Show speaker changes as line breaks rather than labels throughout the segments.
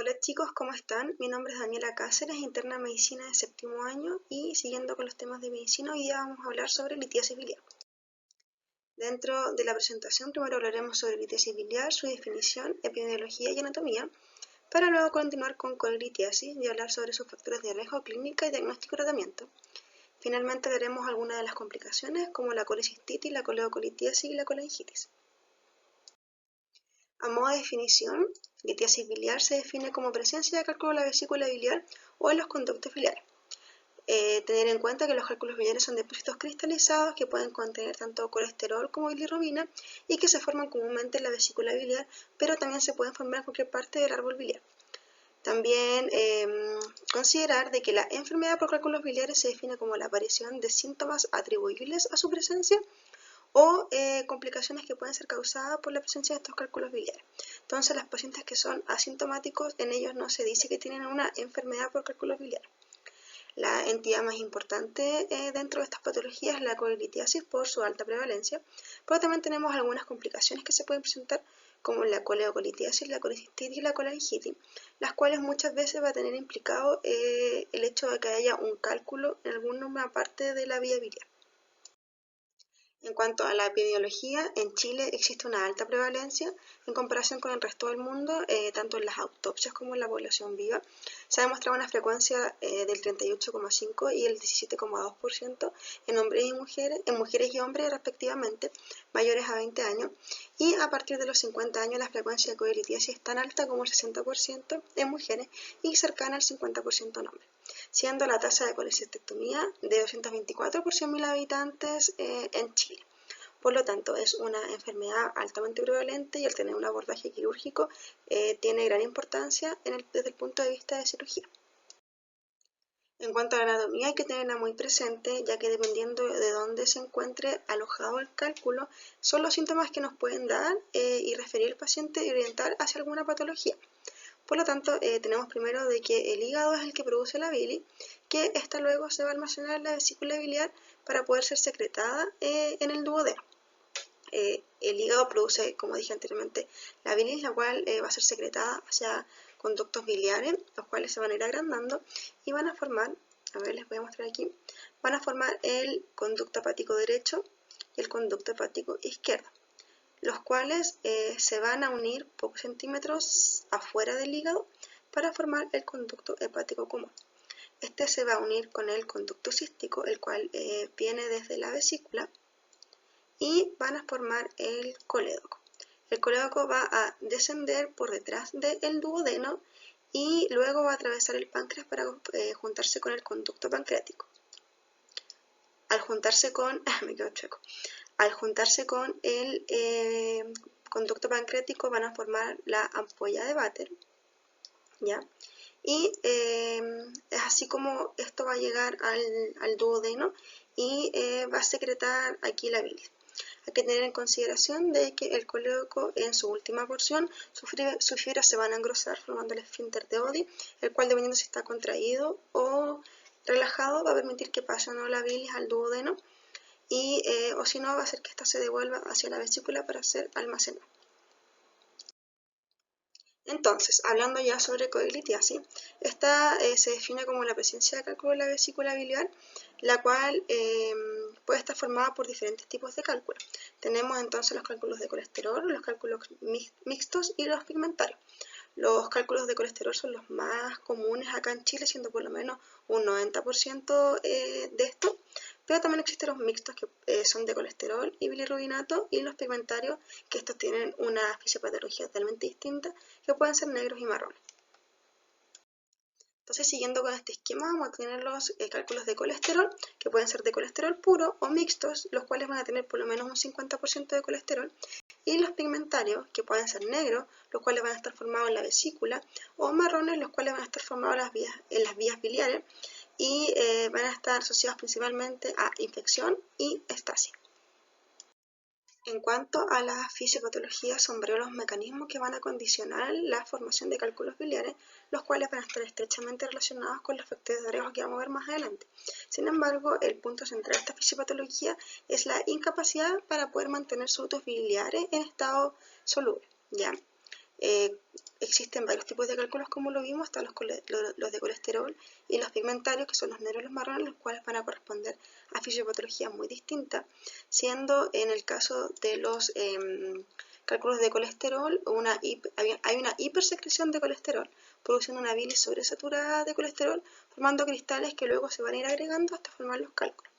Hola chicos, ¿cómo están? Mi nombre es Daniela Cáceres, interna en medicina de séptimo año y siguiendo con los temas de medicina, hoy día vamos a hablar sobre litiasis biliar. Dentro de la presentación primero hablaremos sobre litiasis biliar, su definición, epidemiología y anatomía, para luego continuar con colitiasis y hablar sobre sus factores de riesgo, clínica y diagnóstico y tratamiento. Finalmente veremos algunas de las complicaciones como la colecistitis, la coleocolitiasis y la colangitis. A modo de definición, litiasis biliar se define como presencia de cálculo en la vesícula biliar o en los conductos biliares. Tener en cuenta que los cálculos biliares son depósitos cristalizados que pueden contener tanto colesterol como bilirrubina y que se forman comúnmente en la vesícula biliar, pero también se pueden formar en cualquier parte del árbol biliar. También considerar de que la enfermedad por cálculos biliares se define como la aparición de síntomas atribuibles a su presencia o complicaciones que pueden ser causadas por la presencia de estos cálculos biliares. Entonces, los pacientes que son asintomáticos, en ellos no se dice que tienen una enfermedad por cálculos biliares. La entidad más importante dentro de estas patologías es la colelitiasis por su alta prevalencia, pero también tenemos algunas complicaciones que se pueden presentar como la coleocolitiasis, la colecistitis y la colangitis, las cuales muchas veces va a tener implicado el hecho de que haya un cálculo en alguna parte de la vía biliar. En cuanto a la epidemiología, en Chile existe una alta prevalencia en comparación con el resto del mundo, tanto en las autopsias como en la población viva. Se ha demostrado una frecuencia del 38,5 y el 17,2% en hombres y mujeres, en mujeres y hombres respectivamente, mayores a 20 años, y a partir de los 50 años la frecuencia de colelitiasis es tan alta como el 60% en mujeres y cercana al 50% en hombres, siendo la tasa de colecistectomía de 224 por 100.000 habitantes en Chile. Por lo tanto, es una enfermedad altamente prevalente y al tener un abordaje quirúrgico tiene gran importancia desde el punto de vista de cirugía. En cuanto a la anatomía, hay que tenerla muy presente, ya que dependiendo de dónde se encuentre alojado el cálculo, son los síntomas que nos pueden dar y referir al paciente y orientar hacia alguna patología. Por lo tanto, tenemos primero de que el hígado es el que produce la bilis, que esta luego se va a almacenar en la vesícula biliar para poder ser secretada en el duodeno. El hígado produce, como dije anteriormente, la bilis, la cual va a ser secretada hacia conductos biliares, los cuales se van a ir agrandando y van a formar, a ver, les voy a mostrar aquí, van a formar el conducto hepático derecho y el conducto hepático izquierdo, los cuales se van a unir pocos centímetros afuera del hígado para formar el conducto hepático común. Este se va a unir con el conducto cístico, el cual viene desde la vesícula, y van a formar el colédoco. El colédoco va a descender por detrás del duodeno y luego va a atravesar el páncreas para juntarse con el conducto pancreático. Al juntarse con, Al juntarse con el conducto pancreático van a formar la ampolla de Vater, ¿ya? Y es así como esto va a llegar al duodeno y va a secretar aquí la bilis. Hay que tener en consideración de que el colédoco en su última porción, sus fibras se van a engrosar formando el esfínter de Oddi, el cual dependiendo si está contraído o relajado va a permitir que pase o no la bilis al duodeno y o si no va a hacer que ésta se devuelva hacia la vesícula para ser almacenada. Entonces, hablando ya sobre colelitiasis, esta se define como la presencia de cálculo en la vesícula biliar, la cual puede estar formada por diferentes tipos de cálculos. Tenemos entonces los cálculos de colesterol, los cálculos mixtos y los pigmentarios. Los cálculos de colesterol son los más comunes acá en Chile, siendo por lo menos un 90% de esto, pero también existen los mixtos que son de colesterol y bilirrubinato, y los pigmentarios, que estos tienen una fisiopatología totalmente distinta, que pueden ser negros y marrones. Entonces, siguiendo con este esquema, vamos a tener los cálculos de colesterol, que pueden ser de colesterol puro o mixtos, los cuales van a tener por lo menos un 50% de colesterol, y los pigmentarios, que pueden ser negros, los cuales van a estar formados en la vesícula, o marrones, los cuales van a estar formados en las vías biliares, y van a estar asociados principalmente a infección y estasis. En cuanto a la fisiopatología, son varios los mecanismos que van a condicionar la formación de cálculos biliares, los cuales van a estar estrechamente relacionados con los factores de riesgo que vamos a ver más adelante. Sin embargo, el punto central de esta fisiopatología es la incapacidad para poder mantener sus ductos biliares en estado soluble, ¿ya? Existen varios tipos de cálculos como lo vimos, están los de colesterol y los pigmentarios, que son los negros y los marrones, los cuales van a corresponder a fisiopatologías muy distintas, siendo en el caso de los cálculos de colesterol hay una hipersecreción de colesterol, produciendo una bilis sobresaturada de colesterol, formando cristales que luego se van a ir agregando hasta formar los cálculos.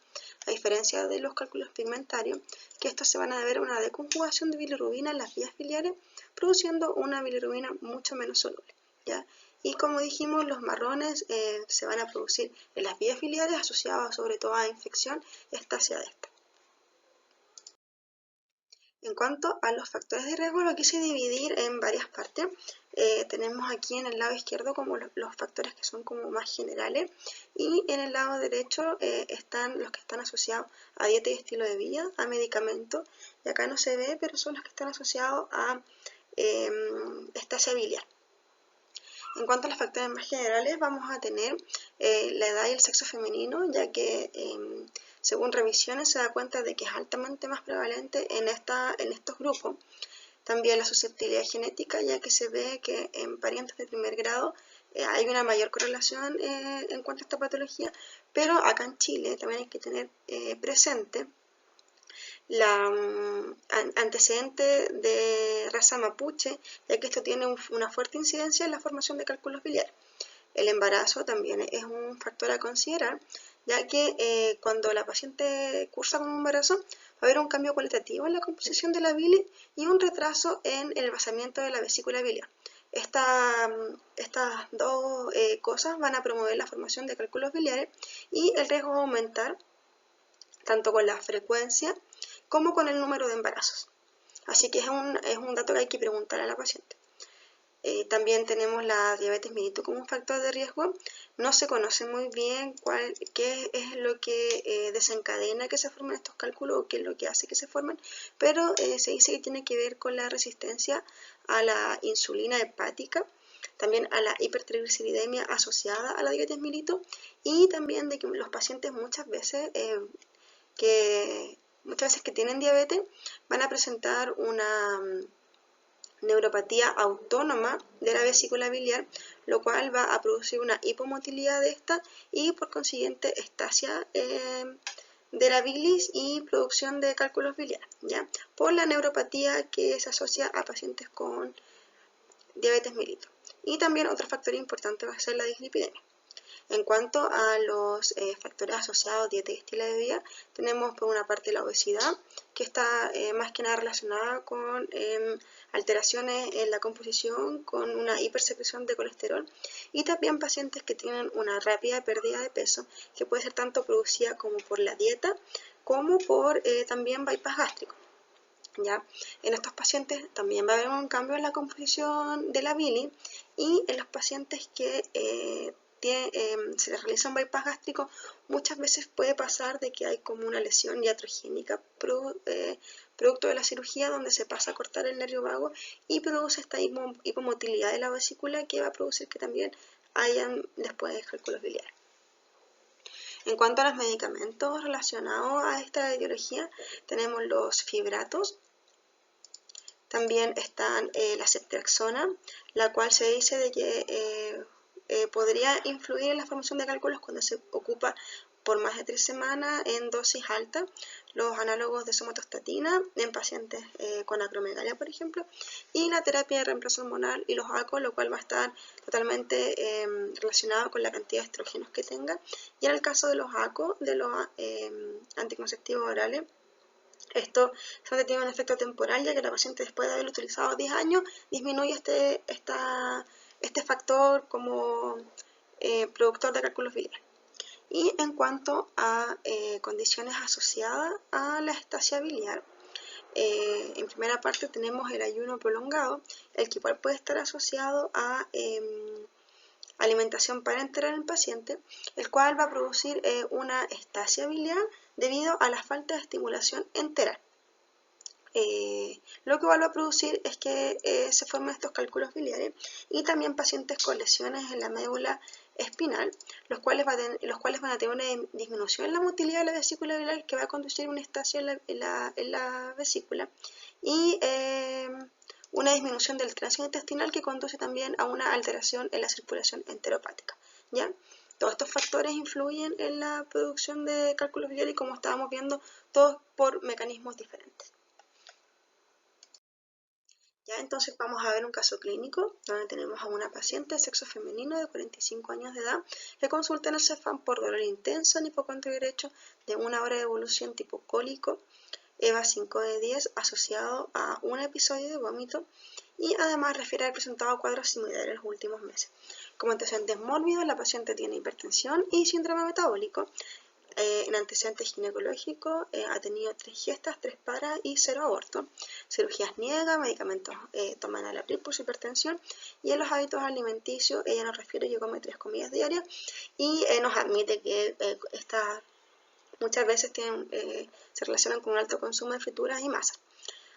A diferencia de los cálculos pigmentarios, que estos se van a deber a una deconjugación de bilirrubina en las vías biliares, produciendo una bilirrubina mucho menos soluble, ¿ya? Y como dijimos, los marrones se van a producir en las vías biliares asociados sobre todo a infección estasia de esta. En cuanto a los factores de riesgo, lo quise dividir en varias partes. Tenemos aquí en el lado izquierdo como los factores que son como más generales, y en el lado derecho están los que están asociados a dieta y estilo de vida, a medicamentos, y acá no se ve, pero son los que están asociados a estasia biliar. En cuanto a los factores más generales, vamos a tener la edad y el sexo femenino, ya que según revisiones se da cuenta de que es altamente más prevalente en estos grupos. También la susceptibilidad genética, ya que se ve que en parientes de primer grado hay una mayor correlación en cuanto a esta patología, pero acá en Chile también hay que tener presente la antecedente de raza mapuche, ya que esto tiene una fuerte incidencia en la formación de cálculos biliares. El embarazo también es un factor a considerar, ya que cuando la paciente cursa con un embarazo va a haber un cambio cualitativo en la composición de la bilis y un retraso en el vaciamiento de la vesícula biliar. Estas dos cosas van a promover la formación de cálculos biliares y el riesgo va a aumentar tanto con la frecuencia como con el número de embarazos. Así que es un dato que hay que preguntar a la paciente. También tenemos la diabetes mellitus como un factor de riesgo. No se conoce muy bien qué es lo que desencadena que se formen estos cálculos o qué es lo que hace que se formen, pero se dice que tiene que ver con la resistencia a la insulina hepática, también a la hipertrigliceridemia asociada a la diabetes mellitus, y también de que los pacientes muchas veces que tienen diabetes van a presentar una neuropatía autónoma de la vesícula biliar, lo cual va a producir una hipomotilidad de esta y por consiguiente estasia de la bilis y producción de cálculos biliares, ¿ya? Por la neuropatía que se asocia a pacientes con diabetes mellitus. Y también otro factor importante va a ser la dislipidemia. En cuanto a los factores asociados a dieta y estilo de vida, tenemos por una parte la obesidad, que está más que nada relacionada con alteraciones en la composición, con una hipersecreción de colesterol, y también pacientes que tienen una rápida pérdida de peso, que puede ser tanto producida como por la dieta, como por también bypass gástrico. ¿Ya? En estos pacientes también va a haber un cambio en la composición de la bilis, y en los pacientes que se les realiza un bypass gástrico, muchas veces puede pasar de que hay como una lesión iatrogénica producto de la cirugía, donde se pasa a cortar el nervio vago y produce esta hipomotilidad de la vesícula, que va a producir que también hayan después cálculos biliares. En cuanto a los medicamentos relacionados a esta etiología, tenemos los fibratos. También están la ceftriaxona, la cual se dice de que podría influir en la formación de cálculos cuando se ocupa por más de 3 semanas en dosis altas. Los análogos de somatostatina en pacientes con acromegalia, por ejemplo, y la terapia de reemplazo hormonal y los ACO, lo cual va a estar totalmente relacionado con la cantidad de estrógenos que tenga. Y en el caso de los ACO, de los anticonceptivos orales, esto solamente tiene un efecto temporal, ya que la paciente, después de haberlo utilizado 10 años, disminuye este factor como productor de cálculos biliares. Y en cuanto a condiciones asociadas a la estasia biliar, en primera parte tenemos el ayuno prolongado, el que igual puede estar asociado a alimentación parenteral en el paciente, el cual va a producir una estasia biliar debido a la falta de estimulación enteral. Lo que va a producir es que se formen estos cálculos biliares, y también pacientes con lesiones en la médula espinal, los cuales van a tener una disminución en la motilidad de la vesícula biliar, que va a conducir a una estasia en la vesícula, y una disminución del tránsito intestinal que conduce también a una alteración en la circulación enteropática, ¿ya? Todos estos factores influyen en la producción de cálculos biliares y, como estábamos viendo, todos por mecanismos diferentes. Ya, entonces vamos a ver un caso clínico donde tenemos a una paciente de sexo femenino de 45 años de edad que consulta en el CEFAM por dolor intenso en hipocondrio derecho de 1 hora de evolución tipo cólico, EVA 5 de 10 asociado a un episodio de vómito, y además refiere haber presentado cuadros similares en los últimos meses. Como antecedentes mórbidos, la paciente tiene hipertensión y síndrome metabólico. En antecedentes ginecológicos ha tenido 3 gestas, 3 paras y 0 abortos. Cirugías niega, medicamentos toma enalapril por su hipertensión, y en los hábitos alimenticios ella nos refiere que come 3 comidas diarias y nos admite que muchas veces se relacionan con un alto consumo de frituras y masa.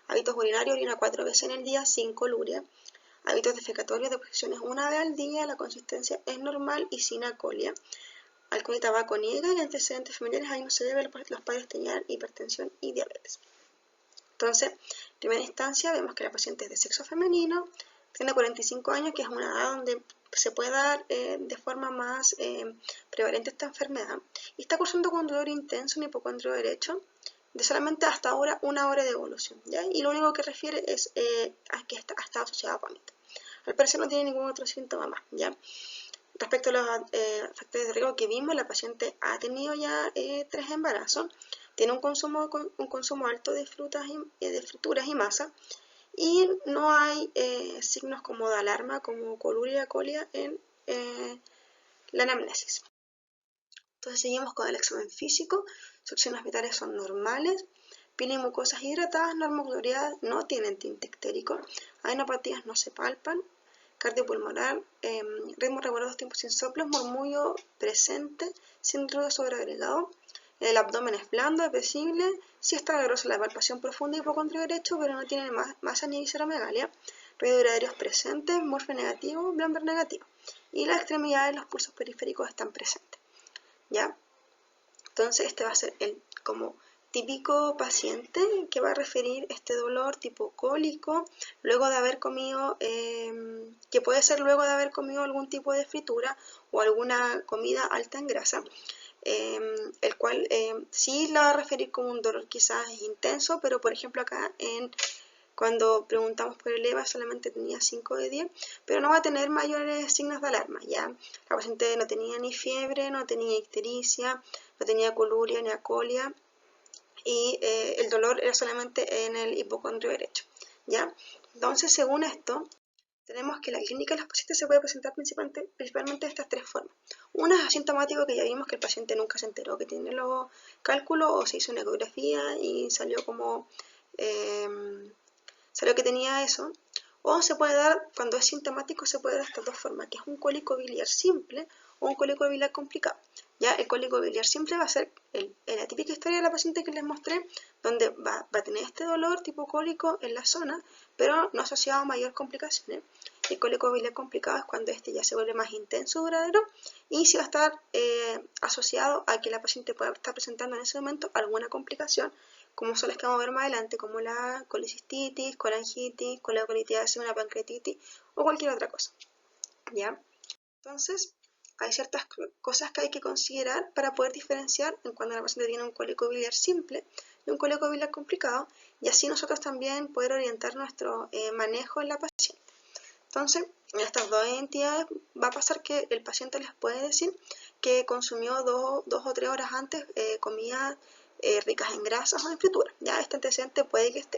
Hábitos urinarios: orina 4 veces en el día sin coluria. Hábitos defecatorios: deposiciones 1 vez al día, la consistencia es normal y sin acolia. Alcohol y tabaco niega, y antecedentes familiares ahí no se debe, los padres tenían hipertensión y diabetes. Entonces, en primera instancia vemos que la paciente es de sexo femenino, tiene 45 años, que es una edad donde se puede dar de forma más prevalente esta enfermedad, y está cursando con dolor intenso en hipocondrio derecho de solamente hasta ahora 1 hora de evolución, ¿ya? Y lo único que refiere es a que está asociado a vómito. Al parecer no tiene ningún otro síntoma más, ¿ya? Respecto a los factores de riesgo que vimos, la paciente ha tenido ya 3 embarazos, tiene un consumo alto de frituras y masa, y no hay signos como de alarma, como coluria y acolia en la anamnesis. Entonces seguimos con el examen físico. Sus signos vitales son normales, piel y mucosas hidratadas, normogloreadas, no tienen tinte ictérico, adenopatías no se palpan, cardiopulmonar, ritmo regular 2 tiempos sin soplos, murmullo presente, sin ruido sobreagregado. El abdomen es blando, apecible, sí está dolorosa la palpación profunda y hipocondrio derecho, pero no tiene masa ni visceromegalia. Ruido ureterios presentes, morfe negativo, Blamber negativo. Y las extremidades, los pulsos periféricos están presentes, ¿ya? Entonces este va a ser el como típico paciente que va a referir este dolor tipo cólico luego de haber comido, que puede ser luego de haber comido algún tipo de fritura o alguna comida alta en grasa, el cual sí la va a referir como un dolor quizás intenso, pero por ejemplo acá cuando preguntamos por el EVA solamente tenía 5 de 10, pero no va a tener mayores signos de alarma, ¿ya? La paciente no tenía ni fiebre, no tenía ictericia, no tenía coluria ni acolia, y el dolor era solamente en el hipocondrio derecho, ¿ya? Entonces, según esto, tenemos que la clínica de los pacientes se puede presentar principalmente de estas 3 formas. Una es asintomático, que ya vimos que el paciente nunca se enteró que tiene los cálculos, o se hizo una ecografía y salió que tenía eso. O se puede dar, cuando es sintomático, se puede dar de estas 2 formas, que es un cólico biliar simple o un cólico biliar complicado. Ya el cólico biliar simple va a ser la típica historia de la paciente que les mostré, donde va a tener este dolor tipo cólico en la zona, pero no asociado a mayor complicaciones. El cólico biliar complicado es cuando este ya se vuelve más intenso, duradero, y si va a estar asociado a que la paciente pueda estar presentando en ese momento alguna complicación, como son las que vamos a ver más adelante, como la colicistitis, colangitis, colitiasis, una pancreatitis o cualquier otra cosa, ¿ya? Entonces, hay ciertas cosas que hay que considerar para poder diferenciar en cuando la paciente tiene un cólico biliar simple y un cólico biliar complicado, y así nosotros también poder orientar nuestro manejo en la paciente. Entonces, en estas 2 entidades va a pasar que el paciente les puede decir que consumió 2 o 3 horas antes comidas ricas en grasas o en frituras. Ya este antecedente puede que esté.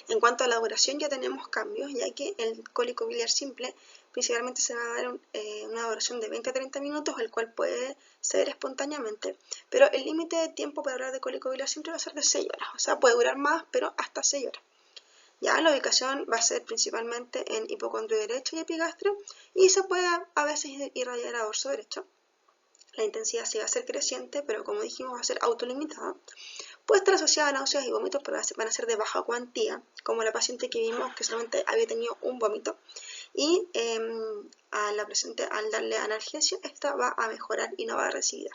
En cuanto a la duración, ya tenemos cambios, ya que el cólico biliar simple principalmente se va a dar una duración de 20 a 30 minutos, el cual puede ceder espontáneamente, pero el límite de tiempo para hablar de cólico biliar simple va a ser de 6 horas, o sea, puede durar más, pero hasta 6 horas. Ya la ubicación va a ser principalmente en hipocondrio derecho y epigastrio, y se puede a veces irradiar a dorso derecho. La intensidad sí va a ser creciente, pero como dijimos va a ser autolimitada. Puede estar asociada a náuseas y vómitos, pero van a ser de baja cuantía, como la paciente que vimos que solamente había tenido un vómito. Y a la paciente, al darle analgesia, esta va a mejorar y no va a recidir,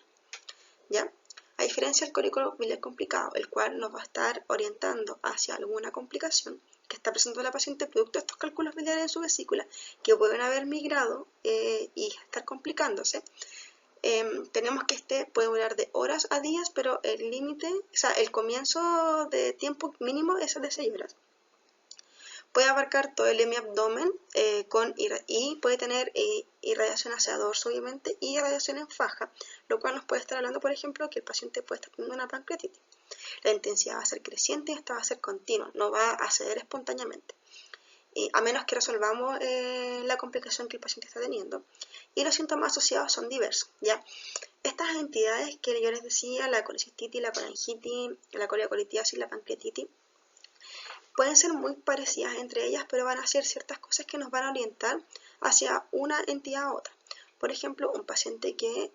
¿ya? A diferencia del cólico biliar complicado, el cual nos va a estar orientando hacia alguna complicación que está presentando la paciente producto de estos cálculos biliares en su vesícula, que pueden haber migrado y estar complicándose. Tenemos que este puede durar de horas a días, pero el límite, o sea, el comienzo de tiempo mínimo es de 6 horas. Puede abarcar todo el hemiabdomen y puede tener irradiación hacia dorso, obviamente, y irradiación en faja, lo cual nos puede estar hablando, por ejemplo, que el paciente puede estar teniendo una pancreatitis. La intensidad va a ser creciente y esta va a ser continua, no va a ceder espontáneamente, a menos que resolvamos la complicación que el paciente está teniendo. Y los síntomas asociados son diversos, ¿ya? Estas entidades que yo les decía, la colecistitis, la colangitis, la coliacolitiasis, la pancreatitis, pueden ser muy parecidas entre ellas, pero van a ser ciertas cosas que nos van a orientar hacia una entidad a otra. Por ejemplo, un paciente que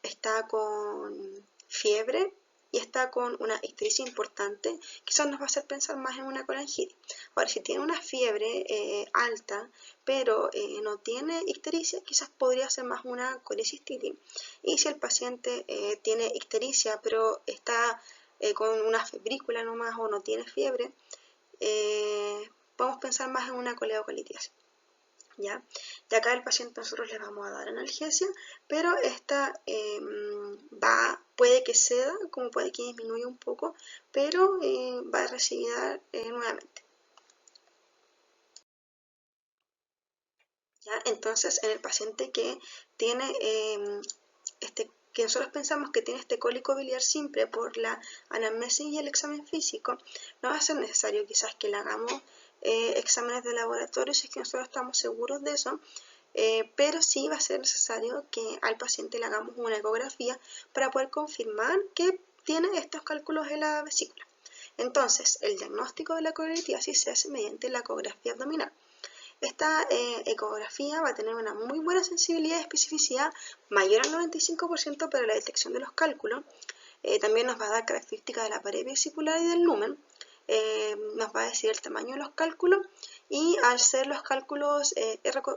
está con fiebre y está con una ictericia importante, quizás nos va a hacer pensar más en una colangitis. Ahora, si tiene una fiebre alta, pero no tiene ictericia, quizás podría ser más una colecistitis. Y si el paciente tiene ictericia, pero está con una febrícula nomás o no tiene fiebre, podemos pensar más en una coleocolitiasis. ¿Ya? Y acá el paciente nosotros le vamos a dar analgesia, pero esta puede que ceda, como puede que disminuya un poco, pero va a recibir nuevamente. ¿Ya? Entonces, en el paciente que tiene que nosotros pensamos que tiene este cólico biliar simple por la anamnesis y el examen físico, no va a ser necesario quizás que le hagamos exámenes de laboratorio si es que nosotros estamos seguros de eso, pero sí va a ser necesario que al paciente le hagamos una ecografía para poder confirmar que tiene estos cálculos en la vesícula. Entonces, el diagnóstico de la colelitiasis se hace mediante la ecografía abdominal. Esta ecografía va a tener una muy buena sensibilidad y especificidad, mayor al 95% para la detección de los cálculos. También nos va a dar características de la pared vesicular y del lumen. Nos va a decir el tamaño de los cálculos y al ser los cálculos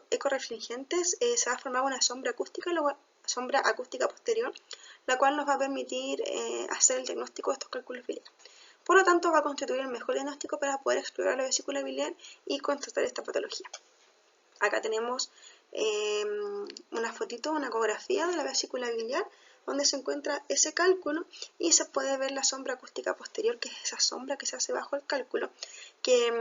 ecorefringentes se va a formar una sombra acústica posterior, la cual nos va a permitir hacer el diagnóstico de estos cálculos biliares. Por lo tanto, va a constituir el mejor diagnóstico para poder explorar la vesícula biliar y constatar esta patología. Acá tenemos una fotito, una ecografía de la vesícula biliar, donde se encuentra ese cálculo y se puede ver la sombra acústica posterior, que es esa sombra que se hace bajo el cálculo, que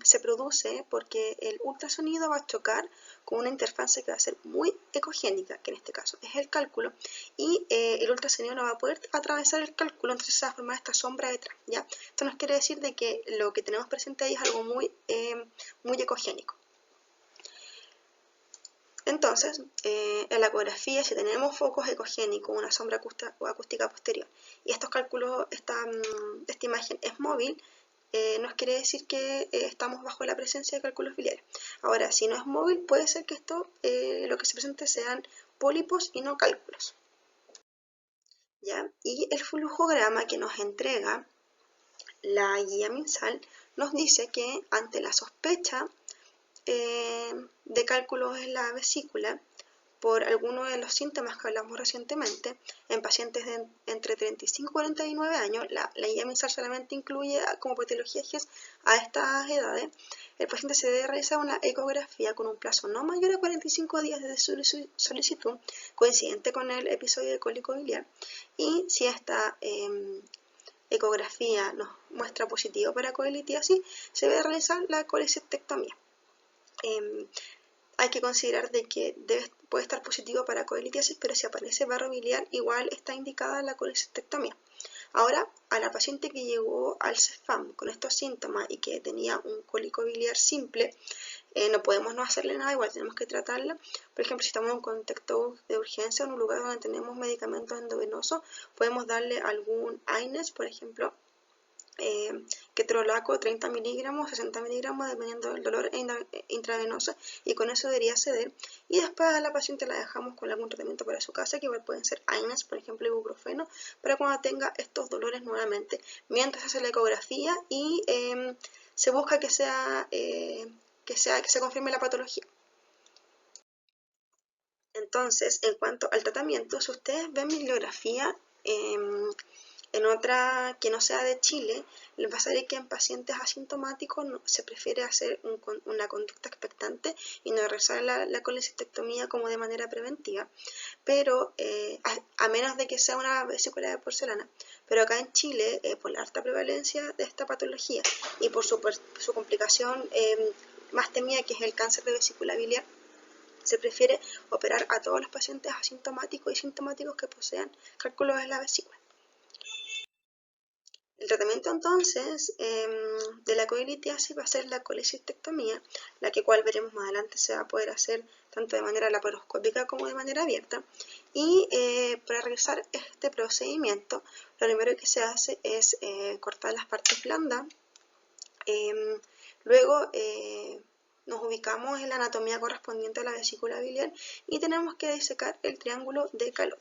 se produce porque el ultrasonido va a chocar con una interfase que va a ser muy ecogénica, que en este caso es el cálculo, y el ultrasonido no va a poder atravesar el cálculo, entonces se va a formar esta sombra detrás, ¿ya? Esto nos quiere decir de que lo que tenemos presente ahí es algo muy ecogénico. Entonces, en la ecografía, si tenemos focos ecogénicos, una sombra acústica posterior, y estos cálculos, esta imagen es móvil, nos quiere decir que estamos bajo la presencia de cálculos biliares. Ahora, si no es móvil, puede ser que esto, lo que se presente sean pólipos y no cálculos. ¿Ya? Y el flujograma que nos entrega la guía MinSal nos dice que ante la sospecha de cálculos en la vesícula por algunos de los síntomas que hablamos recientemente, en pacientes de entre 35 y 49 años, la guía MinSal solamente incluye como patología GES a estas edades, el paciente se debe realizar una ecografía con un plazo no mayor a 45 días desde su solicitud, coincidente con el episodio de cólico biliar, y si esta ecografía nos muestra positivo para colelitiasis, se debe realizar la colecistectomía. Hay que considerar de que puede estar positivo para colelitiasis, pero si aparece barro biliar, igual está indicada la colecistectomía. Ahora, a la paciente que llegó al CEFAM con estos síntomas y que tenía un cólico biliar simple, no podemos no hacerle nada, igual tenemos que tratarla. Por ejemplo, si estamos en un contexto de urgencia, en un lugar donde tenemos medicamentos endovenosos, podemos darle algún AINES, por ejemplo, ketorolaco 30 miligramos, 60 miligramos, dependiendo del dolor intravenoso, y con eso debería ceder. Y después a la paciente la dejamos con algún tratamiento para su casa, que igual pueden ser AINES, por ejemplo, ibuprofeno, para cuando tenga estos dolores nuevamente, mientras hace la ecografía y se busca que se confirme la patología. Entonces, en cuanto al tratamiento, si ustedes ven mi bibliografía, En otra que no sea de Chile, le pasaría que en pacientes asintomáticos se prefiere hacer una conducta expectante y no realizar la colecistectomía como de manera preventiva, pero a menos de que sea una vesícula de porcelana. Pero acá en Chile, por la alta prevalencia de esta patología y por su complicación más temida, que es el cáncer de vesícula biliar, se prefiere operar a todos los pacientes asintomáticos y sintomáticos que posean cálculos en la vesícula. El tratamiento entonces de la colitiasis va a ser la colecistectomía, la que cual veremos más adelante se va a poder hacer tanto de manera laparoscópica como de manera abierta. Y para realizar este procedimiento, lo primero que se hace es cortar las partes blandas. Luego nos ubicamos en la anatomía correspondiente a la vesícula biliar y tenemos que disecar el triángulo de calor.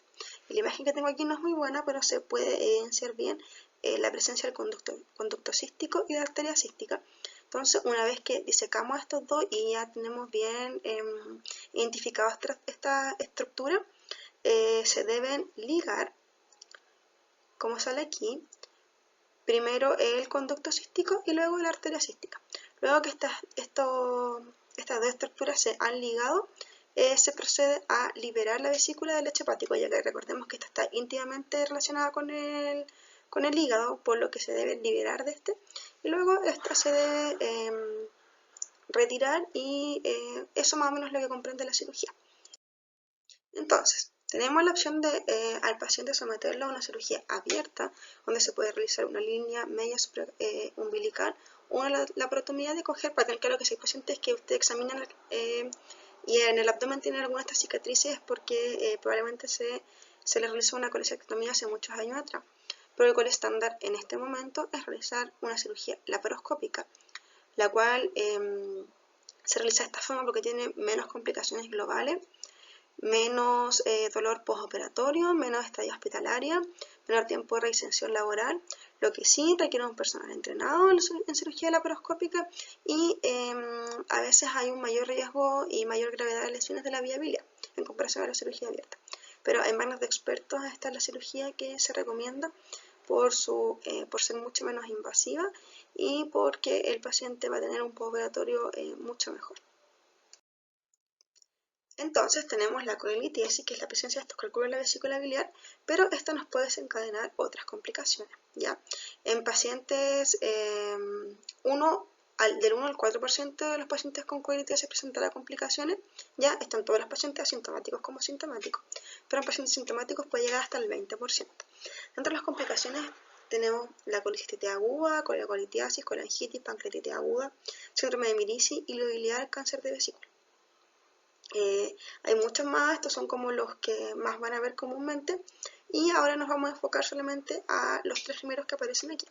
La imagen que tengo aquí no es muy buena, pero se puede evidenciar bien la presencia del conducto cístico y de arteria cística. Entonces, una vez que disecamos estos dos y ya tenemos bien identificado esta estructura, se deben ligar, como sale aquí, primero el conducto cístico y luego la arteria cística. Luego que estas dos estructuras se han ligado, se procede a liberar la vesícula del lecho hepático, ya que recordemos que esta está íntimamente relacionada con el hígado, por lo que se debe liberar de este, y luego esta se debe retirar, y eso más o menos es lo que comprende la cirugía. Entonces, tenemos la opción de al paciente someterlo a una cirugía abierta, donde se puede realizar una línea media umbilical o una laparotomía de coger, para tener claro que si hay pacientes que usted examina y en el abdomen tienen alguna de estas cicatrices, es porque probablemente se le realizó una colecistectomía hace muchos años atrás. Pero el estándar en este momento es realizar una cirugía laparoscópica, la cual se realiza de esta forma porque tiene menos complicaciones globales, menos dolor postoperatorio, menos estadía hospitalaria, menor tiempo de reinserción laboral, lo que sí requiere un personal entrenado en cirugía laparoscópica, y a veces hay un mayor riesgo y mayor gravedad de lesiones de la vía biliar en comparación a la cirugía abierta. Pero en manos de expertos esta es la cirugía que se recomienda por ser mucho menos invasiva y porque el paciente va a tener un postoperatorio mucho mejor. Entonces tenemos la colelitiasis, que es la presencia de estos cálculos en la vesícula biliar, pero esto nos puede desencadenar otras complicaciones, ¿ya? En pacientes, del 1 al 4% de los pacientes con colelitiasis presentará complicaciones, ya están todos los pacientes asintomáticos como sintomáticos, pero en pacientes sintomáticos puede llegar hasta el 20%. Entre las complicaciones tenemos la colicistitis aguda, colelitiasis, colangitis, pancreatitis aguda, síndrome de Mirici, hilo biliar, cáncer de vesícula. Hay muchos más, estos son como los que más van a ver comúnmente, y ahora nos vamos a enfocar solamente a los tres primeros que aparecen aquí.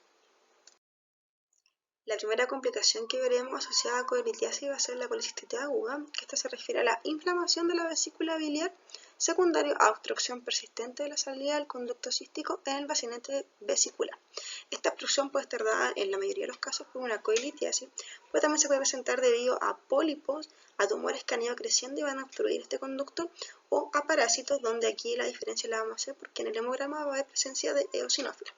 La primera complicación que veremos asociada a colelitiasis va a ser la colicistitis aguda, que esta se refiere a la inflamación de la vesícula biliar secundario a obstrucción persistente de la salida del conducto cístico en el bacinete vesicular. Esta obstrucción puede estar dada en la mayoría de los casos por una colelitiasis, pero también se puede presentar debido a pólipos, a tumores que han ido creciendo y van a obstruir este conducto, o a parásitos, donde aquí la diferencia la vamos a hacer porque en el hemograma va a haber presencia de eosinófilos.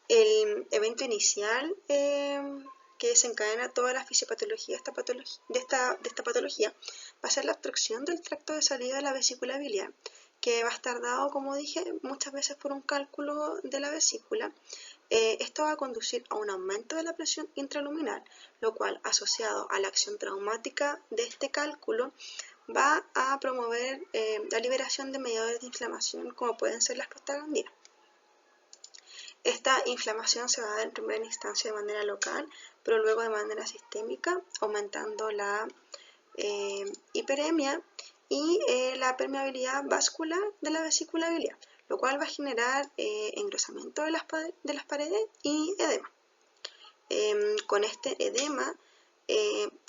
El evento inicial que desencadena toda la fisiopatología de esta patología va a ser la obstrucción del tracto de salida de la vesícula biliar, que va a estar dado, como dije, muchas veces por un cálculo de la vesícula. Esto va a conducir a un aumento de la presión intraluminal, lo cual, asociado a la acción traumática de este cálculo, va a promover la liberación de mediadores de inflamación, como pueden ser las prostaglandinas. Esta inflamación se va a dar en primera instancia de manera local, pero luego de manera sistémica, aumentando la hiperemia y la permeabilidad vascular de la vesícula biliar, lo cual va a generar engrosamiento de las paredes y edema. Con este edema,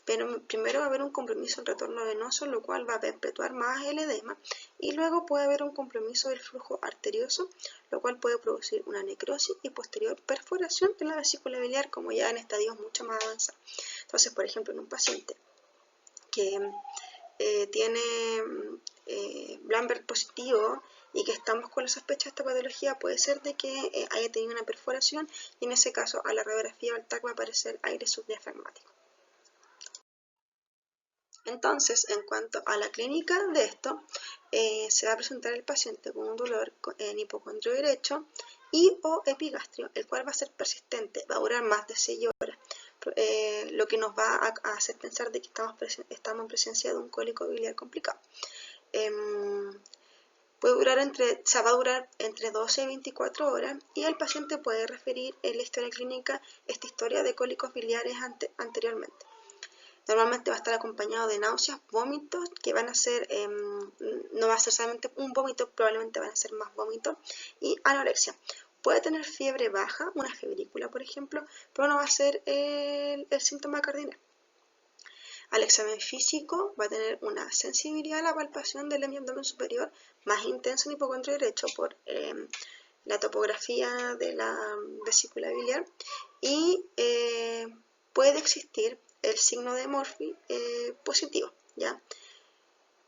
pero primero va a haber un compromiso del retorno venoso, lo cual va a perpetuar más el edema, y luego puede haber un compromiso del flujo arterioso, lo cual puede producir una necrosis y posterior perforación de la vesícula biliar, como ya en estadios mucho más avanzados. Entonces, por ejemplo, en un paciente que tiene Blamberg positivo y que estamos con la sospecha de esta patología, puede ser de que haya tenido una perforación y en ese caso a la radiografía o al TAC va a aparecer aire subdiafragmático. Entonces, en cuanto a la clínica de esto, se va a presentar el paciente con un dolor en hipocondrio derecho y o epigastrio, el cual va a ser persistente, va a durar más de 6 horas, lo que nos va a hacer pensar de que estamos en presencia de un cólico biliar complicado. Va a durar entre 12 y 24 horas y el paciente puede referir en la historia clínica esta historia de cólicos biliares anteriormente. Normalmente va a estar acompañado de náuseas, vómitos, que van a ser, no va a ser solamente un vómito, probablemente van a ser más vómitos, y anorexia. Puede tener fiebre baja, una febrícula por ejemplo, pero no va a ser el síntoma cardinal. Al examen físico va a tener una sensibilidad a la palpación del abdomen superior más intensa en hipocondrio derecho por la topografía de la vesícula biliar y puede existir el signo de Murphy positivo, ¿ya?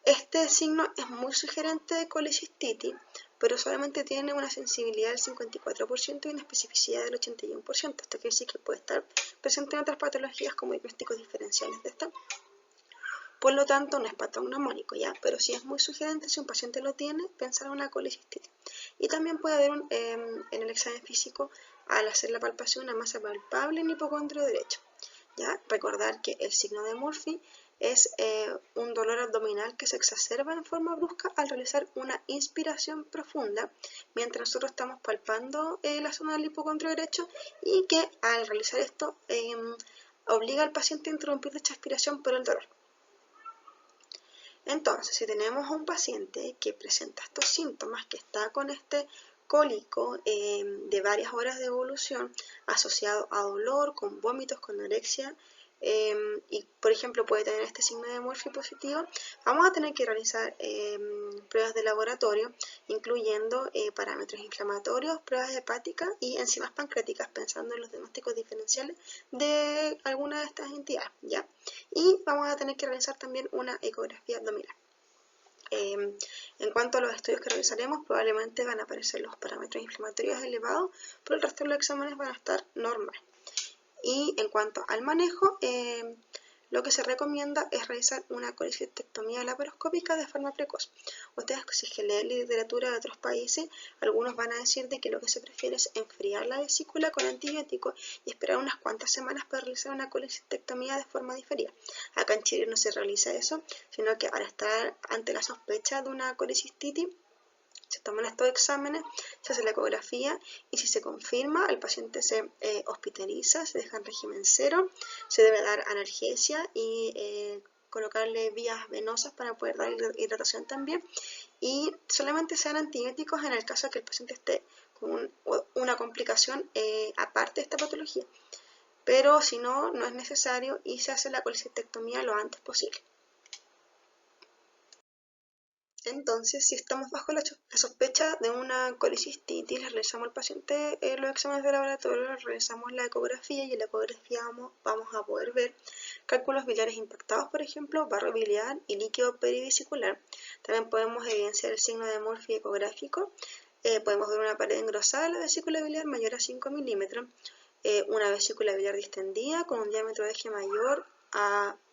Este signo es muy sugerente de colecistitis, pero solamente tiene una sensibilidad del 54% y una especificidad del 81%. Esto quiere decir que puede estar presente en otras patologías como diagnósticos diferenciales de esta. Por lo tanto, no es patrón mnemónico, ¿ya? Pero sí es muy sugerente, si un paciente lo tiene, pensar en una colecistitis. Y también puede haber en el examen físico, al hacer la palpación, una masa palpable en hipocondrio derecho. ¿Ya? Recordar que el signo de Murphy es un dolor abdominal que se exacerba en forma brusca al realizar una inspiración profunda mientras nosotros estamos palpando la zona del hipocondrio derecho y que al realizar esto obliga al paciente a interrumpir dicha aspiración por el dolor. Entonces, si tenemos a un paciente que presenta estos síntomas, que está con este cólico de varias horas de evolución asociado a dolor, con vómitos, con anorexia, y por ejemplo puede tener este signo de Murphy positivo, vamos a tener que realizar pruebas de laboratorio, incluyendo parámetros inflamatorios, pruebas hepáticas y enzimas pancreáticas, pensando en los diagnósticos diferenciales de alguna de estas entidades, ¿ya? Y vamos a tener que realizar también una ecografía abdominal. En cuanto a los estudios que realizaremos, probablemente van a aparecer los parámetros inflamatorios elevados, pero el resto de los exámenes van a estar normales. Y en cuanto al manejo, lo que se recomienda es realizar una colecistectomía laparoscópica de forma precoz. Ustedes, si leen literatura de otros países, algunos van a decir de que lo que se prefiere es enfriar la vesícula con antibióticos y esperar unas cuantas semanas para realizar una colecistectomía de forma diferida. Acá en Chile no se realiza eso, sino que al estar ante la sospecha de una colecistitis, se toman estos exámenes, se hace la ecografía y si se confirma, el paciente se hospitaliza, se deja en régimen cero, se debe dar analgesia y colocarle vías venosas para poder dar hidratación también, y solamente se dan antibióticos en el caso de que el paciente esté con una complicación aparte de esta patología, pero si no, no es necesario y se hace la colecistectomía lo antes posible. Entonces, si estamos bajo la sospecha de una colecistitis, le realizamos al paciente los exámenes de laboratorio, le realizamos la ecografía y en la ecografía vamos a poder ver cálculos biliares impactados, por ejemplo, barro biliar y líquido perivesicular. También podemos evidenciar el signo de Murphy ecográfico. Podemos ver una pared engrosada de la vesícula biliar mayor a 5 milímetros, una vesícula biliar distendida con un diámetro de eje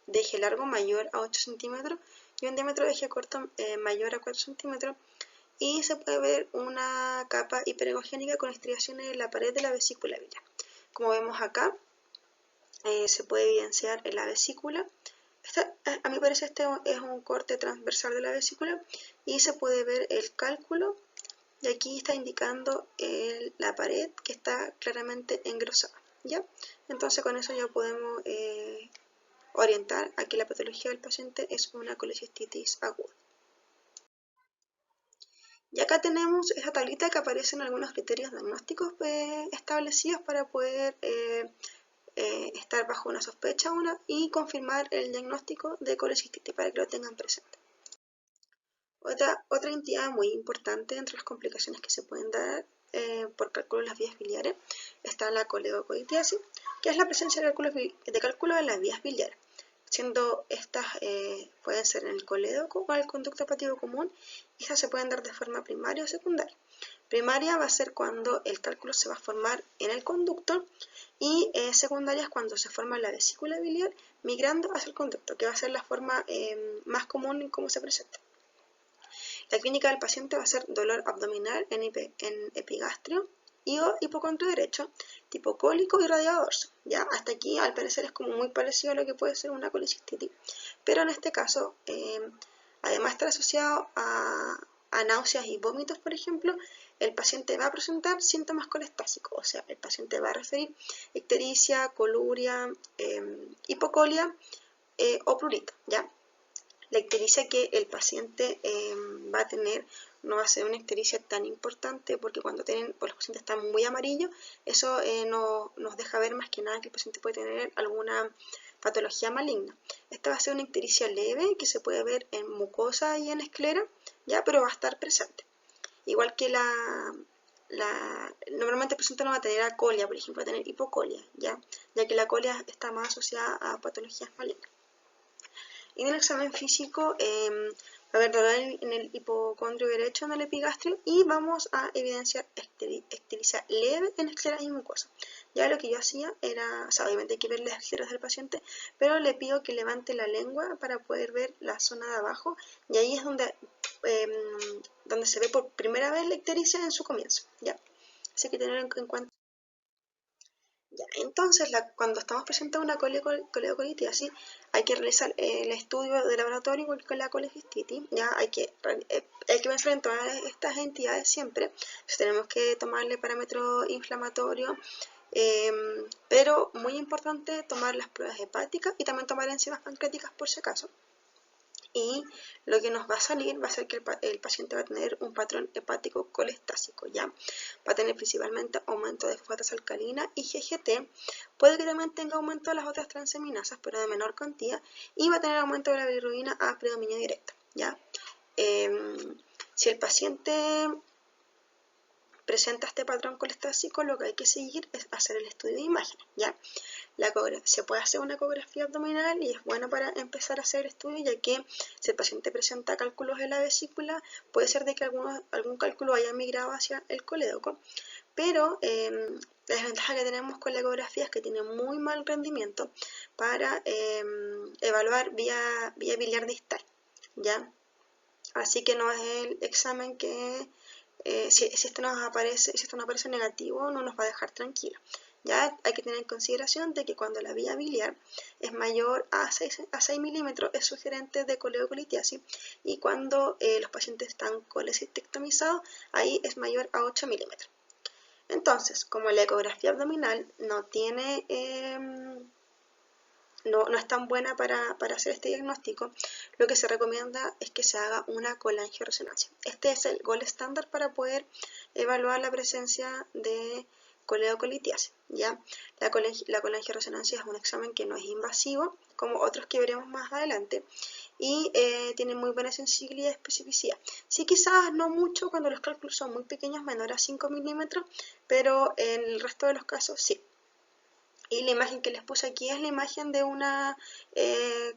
de eje largo mayor a 8 centímetros y un diámetro de eje corto mayor a 4 centímetros, y se puede ver una capa hiperegogénica con estriaciones en la pared de la vesícula biliar. Como vemos acá, se puede evidenciar en la vesícula. A mi parecer este es un corte transversal de la vesícula y se puede ver el cálculo, y aquí está indicando la pared que está claramente engrosada, ¿ya? Entonces con eso ya podemos orientar a que la patología del paciente es una colecistitis aguda. Y acá tenemos esa tablita que aparecen algunos criterios diagnósticos establecidos para poder estar bajo una sospecha y confirmar el diagnóstico de colecistitis, para que lo tengan presente. Otra entidad muy importante entre las complicaciones que se pueden dar por cálculo de las vías biliares está la coledocoitiasis, que es la presencia de cálculo de las vías biliares. siendo estas pueden ser en el colédoco o en el conducto hepático común, y estas se pueden dar de forma primaria o secundaria. Primaria va a ser cuando el cálculo se va a formar en el conducto, y secundaria es cuando se forma la vesícula biliar migrando hacia el conducto, que va a ser la forma más común en cómo se presenta. La clínica del paciente va a ser dolor abdominal en epigastrio y o hipocondrio derecho, tipo cólico y radiado dorso. Ya hasta aquí al parecer es como muy parecido a lo que puede ser una colecistitis, pero en este caso, además de estar asociado a náuseas y vómitos, por ejemplo, el paciente va a presentar síntomas colestásicos, o sea, el paciente va a referir ictericia, coluria, hipocolia o prurito, ¿ya? La ictericia que el paciente va a tener no va a ser una ictericia tan importante, porque cuando los pacientes están muy amarillos, eso no nos deja ver más que nada que el paciente puede tener alguna patología maligna. Esta va a ser una ictericia leve que se puede ver en mucosa y en esclera, ya, pero va a estar presente. Igual que normalmente el paciente no va a tener acolia, por ejemplo, va a tener hipocolia, ya que la colia está más asociada a patologías malignas. En el examen físico va a haber dolor en el hipocondrio derecho, en el epigastrio, y vamos a evidenciar ictericia leve en escleras y mucosa. Ya lo que yo hacía era, o sea, obviamente hay que ver las escleras del paciente, pero le pido que levante la lengua para poder ver la zona de abajo, y ahí es donde se ve por primera vez la ictericia en su comienzo. ¿Ya? Así que tener en cuenta. Ya, entonces, cuando estamos presentando una coleocolitis así, hay que realizar el estudio de laboratorio igual que con la colecistitis. Ya hay que pensar en todas estas entidades siempre. Entonces, tenemos que tomarle parámetro inflamatorio, pero muy importante tomar las pruebas hepáticas y también tomar enzimas pancreáticas por si acaso. Y lo que nos va a salir va a ser que el paciente va a tener un patrón hepático colestásico, ¿ya? Va a tener principalmente aumento de fosfatas alcalinas y GGT, puede que también tenga aumento de las otras transaminasas, pero de menor cantidad, y va a tener aumento de la bilirrubina a predominio directo, ¿ya? Si el paciente presenta este patrón colestásico, lo que hay que seguir es hacer el estudio de imágenes, ¿ya? Se puede hacer una ecografía abdominal y es bueno para empezar a hacer el estudio, ya que si el paciente presenta cálculos en la vesícula, puede ser de que algún cálculo haya migrado hacia el colédoco, pero la desventaja que tenemos con la ecografía es que tiene muy mal rendimiento para evaluar vía biliar distal, ¿ya? Así que no es el examen que si esto no aparece negativo, no nos va a dejar tranquilos. Ya hay que tener en consideración de que cuando la vía biliar es mayor a 6 milímetros es sugerente de coleocolitiasis, y cuando los pacientes están colecistectomizados, ahí es mayor a 8 milímetros. Entonces, como la ecografía abdominal no tiene no es tan buena para hacer este diagnóstico, lo que se recomienda es que se haga una colangioresonancia. Este es el gold estándar para poder evaluar la presencia de coleocolitiasis, ¿ya? La colangioresonancia es un examen que no es invasivo, como otros que veremos más adelante, y tiene muy buena sensibilidad y especificidad. Sí, quizás no mucho cuando los cálculos son muy pequeños, menor a 5 milímetros, pero en el resto de los casos sí. Y la imagen que les puse aquí es la imagen de una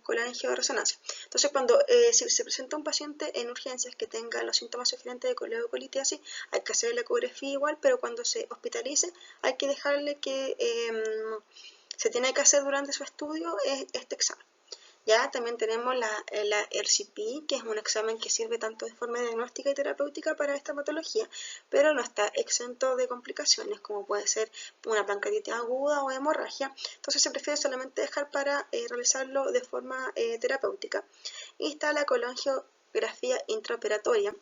colangioresonancia. Entonces, cuando si se presenta un paciente en urgencias que tenga los síntomas sugerentes de coleocolitiasis, hay que hacer la ecografía igual, pero cuando se hospitalice hay que dejarle que se tiene que hacer durante su estudio este examen. Ya también tenemos la RCP, que es un examen que sirve tanto de forma diagnóstica y terapéutica para esta patología, pero no está exento de complicaciones, como puede ser una pancreatitis aguda o hemorragia. Entonces se prefiere solamente dejar para realizarlo de forma terapéutica. Y está la colangiografía intraoperatoria,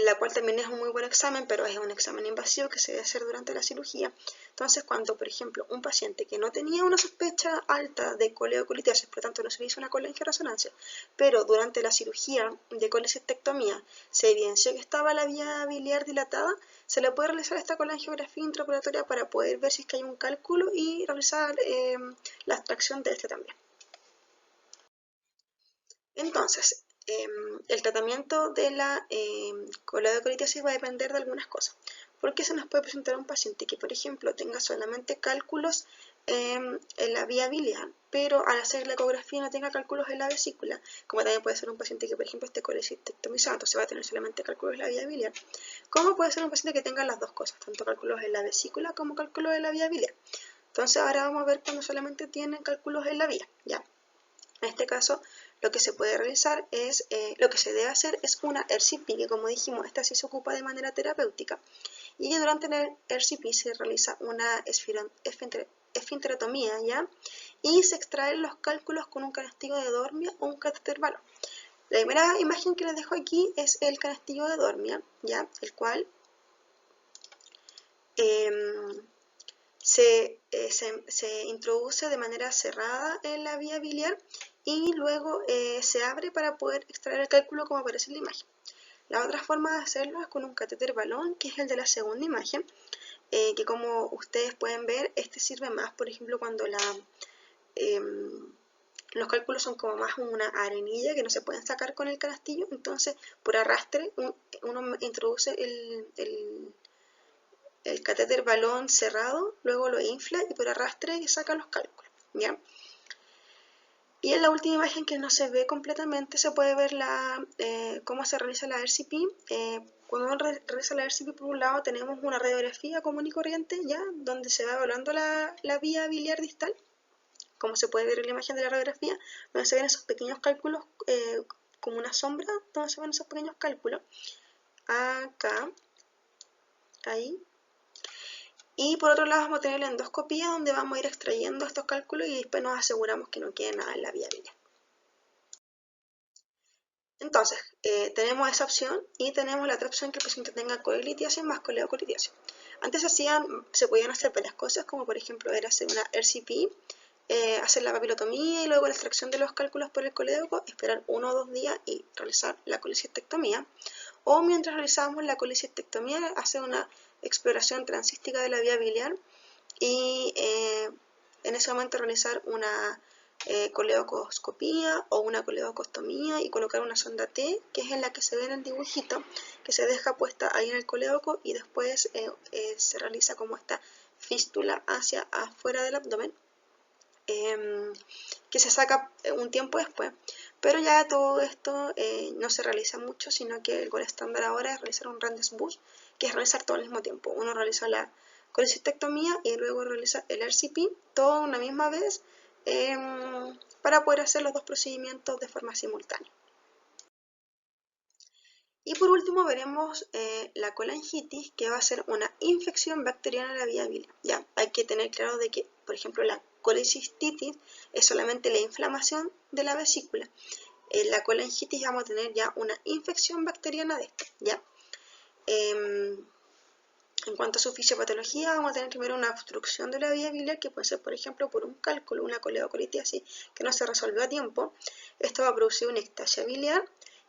la cual también es un muy buen examen, pero es un examen invasivo que se debe hacer durante la cirugía. Entonces, cuando, por ejemplo, un paciente que no tenía una sospecha alta de coleocolitiasis, por lo tanto no se le hizo una colangioresonancia, pero durante la cirugía de colecistectomía se evidenció que estaba la vía biliar dilatada, se le puede realizar esta colangiografía intraoperatoria para poder ver si es que hay un cálculo y realizar la extracción de este también. Entonces, el tratamiento de la coleocolitiasis va a depender de algunas cosas, porque se nos puede presentar un paciente que, por ejemplo, tenga solamente cálculos en la vía biliar, pero al hacer la ecografía no tenga cálculos en la vesícula, como también puede ser un paciente que, por ejemplo, esté colecistectomizado, entonces va a tener solamente cálculos en la vía biliar, como puede ser un paciente que tenga las dos cosas, tanto cálculos en la vesícula como cálculos en la vía biliar. Entonces ahora vamos a ver cuando solamente tienen cálculos en la vía, ¿ya? En este caso, lo que se puede realizar es, lo que se debe hacer es una RCP, que como dijimos, esta sí se ocupa de manera terapéutica, y que durante la RCP se realiza una esfinterotomía, ¿ya? Y se extraen los cálculos con un canastillo de Dormia o un catéter balón. La primera imagen que les dejo aquí es el canastillo de Dormia, ¿ya? El cual se introduce de manera cerrada en la vía biliar y luego se abre para poder extraer el cálculo como aparece en la imagen. La otra forma de hacerlo es con un catéter balón, que es el de la segunda imagen, que como ustedes pueden ver, este sirve más, por ejemplo, cuando los cálculos son como más una arenilla que no se pueden sacar con el canastillo, entonces por arrastre uno introduce el catéter balón cerrado, luego lo infla y por arrastre saca los cálculos, ¿ya? Y en la última imagen que no se ve completamente se puede ver cómo se realiza la RCP. Cuando uno realiza la RCP, por un lado tenemos una radiografía común y corriente, ¿ya? Donde se va evaluando la vía biliar distal, como se puede ver en la imagen de la radiografía, donde se ven esos pequeños cálculos como una sombra, donde se ven esos pequeños cálculos. Acá, ahí. Y por otro lado vamos a tener la endoscopía, donde vamos a ir extrayendo estos cálculos y después nos aseguramos que no quede nada en la vía biliar. Entonces, tenemos esa opción y tenemos la otra opción que el paciente tenga colelitiasis más coledocolitiasis. Antes se podían hacer varias cosas, como por ejemplo era hacer una RCP, hacer la papilotomía y luego la extracción de los cálculos por el colédoco, esperar 1 o 2 días y realizar la colecistectomía. O mientras realizábamos la colecistectomía, hacer una exploración transística de la vía biliar y en ese momento realizar una coledocoscopía o una coledocostomía y colocar una sonda T, que es en la que se ve en el dibujito, que se deja puesta ahí en el colédoco y después se realiza como esta fístula hacia afuera del abdomen, que se saca un tiempo después. Pero ya todo esto no se realiza mucho, sino que el gol estándar ahora es realizar un Rendezvous, que es realizar todo al mismo tiempo. Uno realiza la colecistectomía y luego realiza el RCP, todo una misma vez, para poder hacer los dos procedimientos de forma simultánea. Y por último veremos la colangitis, que va a ser una infección bacteriana de la vía biliar. Ya, hay que tener claro de que, por ejemplo, la colecistitis es solamente la inflamación de la vesícula. En la colangitis vamos a tener ya una infección bacteriana de esta, ¿ya? En cuanto a su fisiopatología, vamos a tener primero una obstrucción de la vía biliar, que puede ser, por ejemplo, por un cálculo, una coledocolitiasis que no se resolvió a tiempo. Esto va a producir una ectasia biliar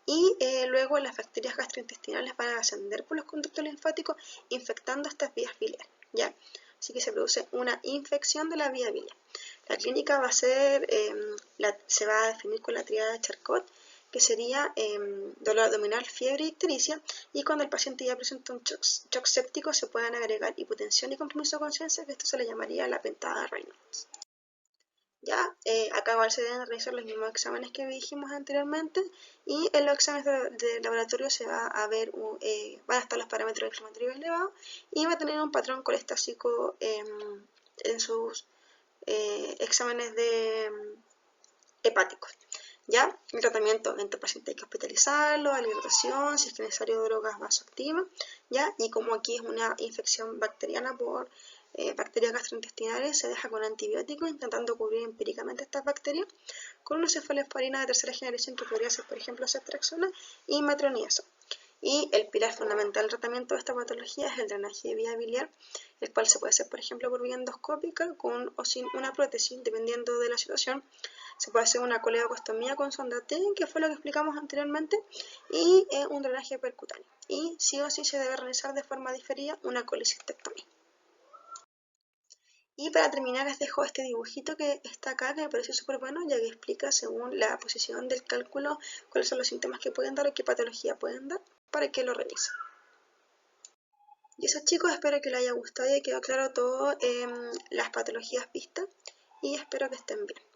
y luego las bacterias gastrointestinales van a ascender por los conductos linfáticos infectando estas vías biliares, ¿ya? Así que se produce una infección de la vía biliar. La clínica va a ser, se va a definir con la tríada de Charcot, que sería dolor abdominal, fiebre y ictericia, y cuando el paciente ya presenta un shock séptico se pueden agregar hipotensión y compromiso de conciencia, que esto se le llamaría la pentada de Reynolds. Ya, acá igual se deben realizar los mismos exámenes que dijimos anteriormente, y en los exámenes de laboratorio se va a ver, van a estar los parámetros inflamatorios elevados y va a tener un patrón colestásico en sus exámenes hepáticos. ¿Ya? El tratamiento, entre paciente hay que hospitalizarlo, alimentación, si es que es necesario drogas vasoactivas, ¿ya? Y como aquí es una infección bacteriana por bacterias gastrointestinales, se deja con antibióticos intentando cubrir empíricamente estas bacterias con una cefalosporina de tercera generación que podría ser, por ejemplo, ceftriaxona y metronidazol. Y el pilar fundamental del tratamiento de esta patología es el drenaje de vía biliar, el cual se puede hacer, por ejemplo, por vía endoscópica con o sin una prótesis, dependiendo de la situación. Se puede hacer una coledocostomía con sonda T, que fue lo que explicamos anteriormente, y un drenaje percutáneo. Y sí o sí se debe realizar de forma diferida una colecistectomía. Y para terminar les dejo este dibujito que está acá, que me pareció súper bueno, ya que explica según la posición del cálculo cuáles son los síntomas que pueden dar o qué patología pueden dar, para que lo revisen. Y eso chicos, espero que les haya gustado y que quedado claro todo las patologías vistas y espero que estén bien.